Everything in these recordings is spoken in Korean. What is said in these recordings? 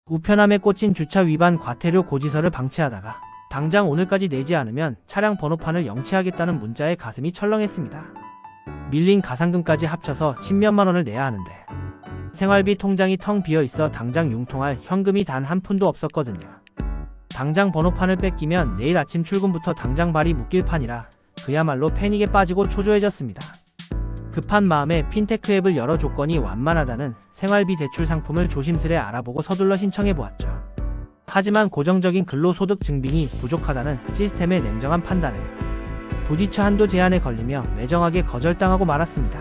우편함에 꽂힌 주차 위반 과태료 고지서를 방치하다가 당장 오늘까지 내지 않으면 차량 번호판을 영치하겠다는 문자에 가슴이 철렁했습니다. 밀린 가상금까지 합쳐서 10몇만 원을 내야 하는데 생활비 통장이 텅 비어 있어 당장 융통할 현금이 단 한 푼도 없었거든요. 당장 번호판을 뺏기면 내일 아침 출근부터 당장 발이 묶일 판이라 그야말로 패닉에 빠지고 초조해졌습니다. 급한 마음에 핀테크 앱을 열어 조건이 완만하다는 생활비 대출 상품을 조심스레 알아보고 서둘러 신청해보았죠. 하지만 고정적인 근로소득 증빙이 부족하다는 시스템의 냉정한 판단에 부딪혀 한도 제한에 걸리며 매정하게 거절당하고 말았습니다.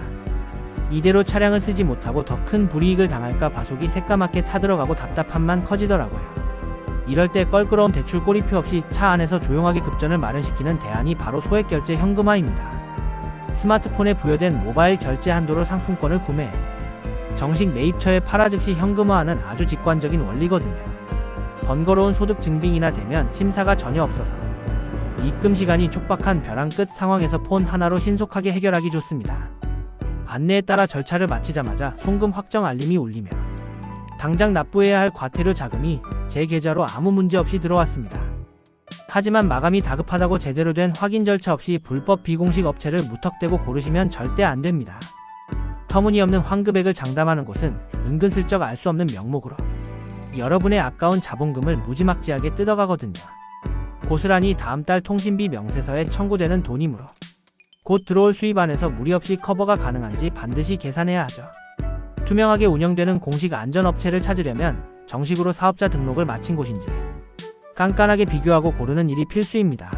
이대로 차량을 쓰지 못하고 더 큰 불이익을 당할까 봐속이 새까맣게 타들어가고 답답함만 커지더라고요. 이럴 때 껄끄러운 대출 꼬리표 없이 차 안에서 조용하게 급전을 마련시키는 대안이 바로 소액결제 현금화입니다. 스마트폰에 부여된 모바일 결제 한도로 상품권을 구매해 정식 매입처에 팔아 즉시 현금화하는 아주 직관적인 원리거든요. 번거로운 소득 증빙이나 대면 심사가 전혀 없어서 입금 시간이 촉박한 벼랑 끝 상황에서 폰 하나로 신속하게 해결하기 좋습니다. 안내에 따라 절차를 마치자마자 송금 확정 알림이 울리며 당장 납부해야 할 과태료 자금이 제 계좌로 아무 문제 없이 들어왔습니다. 하지만 마감이 다급하다고 제대로 된 확인 절차 없이 불법 비공식 업체를 무턱대고 고르시면 절대 안 됩니다. 터무니없는 환급액을 장담하는 곳은 은근슬쩍 알 수 없는 명목으로 여러분의 아까운 자본금을 무지막지하게 뜯어가거든요. 고스란히 다음 달 통신비 명세서에 청구되는 돈이므로 곧 들어올 수입 안에서 무리 없이 커버가 가능한지 반드시 계산해야 하죠. 투명하게 운영되는 공식 안전업체를 찾으려면 정식으로 사업자 등록을 마친 곳인지 깐깐하게 비교하고 고르는 일이 필수입니다.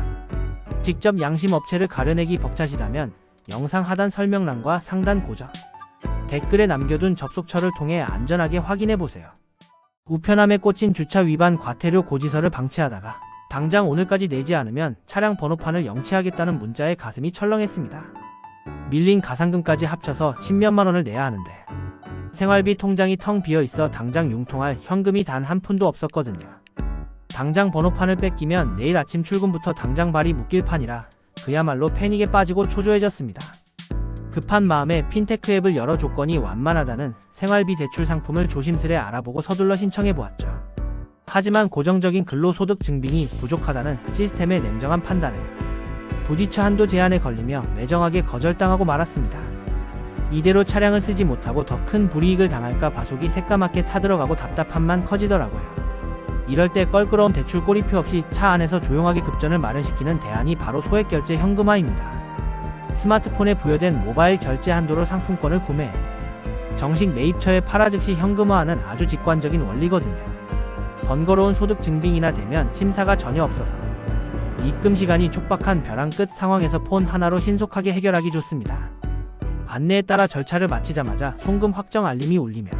직접 양심업체를 가려내기 벅차시다면 영상 하단 설명란과 상단 고정 댓글에 남겨둔 접속처를 통해 안전하게 확인해보세요. 우편함에 꽂힌 주차 위반 과태료 고지서를 방치하다가 당장 오늘까지 내지 않으면 차량 번호판을 영치하겠다는 문자에 가슴이 철렁했습니다. 밀린 가상금까지 합쳐서 10몇만 원을 내야 하는데 생활비 통장이 텅 비어 있어 당장 융통할 현금이 단 한 푼도 없었거든요. 당장 번호판을 뺏기면 내일 아침 출근부터 당장 발이 묶일 판이라 그야말로 패닉에 빠지고 초조해졌습니다. 급한 마음에 핀테크 앱을 열어 조건이 완만하다는 생활비 대출 상품을 조심스레 알아보고 서둘러 신청해보았죠. 하지만 고정적인 근로소득 증빙이 부족하다는 시스템의 냉정한 판단에 부딪혀 한도 제한에 걸리며 매정하게 거절당하고 말았습니다. 이대로 차량을 쓰지 못하고 더 큰 불이익을 당할까 봐속이 새까맣게 타들어가고 답답함만 커지더라고요. 이럴 때 껄끄러운 대출 꼬리표 없이 차 안에서 조용하게 급전을 마련시키는 대안이 바로 소액결제 현금화입니다. 스마트폰에 부여된 모바일 결제 한도로 상품권을 구매해 정식 매입처에 팔아 즉시 현금화하는 아주 직관적인 원리거든요. 번거로운 소득 증빙이나 대면 심사가 전혀 없어서 입금 시간이 촉박한 벼랑 끝 상황에서 폰 하나로 신속하게 해결하기 좋습니다. 안내에 따라 절차를 마치자마자 송금 확정 알림이 울리며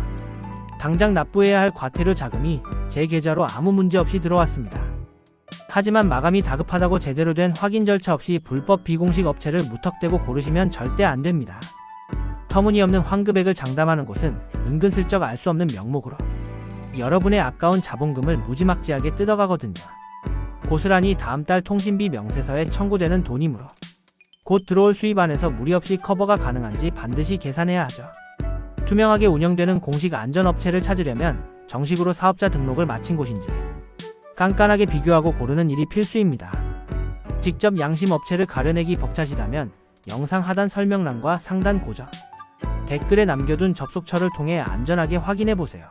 당장 납부해야 할 과태료 자금이 제 계좌로 아무 문제 없이 들어왔습니다. 하지만 마감이 다급하다고 제대로 된 확인 절차 없이 불법 비공식 업체를 무턱대고 고르시면 절대 안 됩니다. 터무니없는 환급액을 장담하는 곳은 은근슬쩍 알 수 없는 명목으로 여러분의 아까운 자본금을 무지막지하게 뜯어가거든요. 고스란히 다음 달 통신비 명세서에 청구되는 돈이므로 곧 들어올 수입 안에서 무리 없이 커버가 가능한지 반드시 계산해야 하죠. 투명하게 운영되는 공식 안전업체를 찾으려면 정식으로 사업자 등록을 마친 곳인지 깐깐하게 비교하고 고르는 일이 필수입니다. 직접 양심업체를 가려내기 벅차시다면 영상 하단 설명란과 상단 고정 댓글에 남겨둔 접속처를 통해 안전하게 확인해보세요.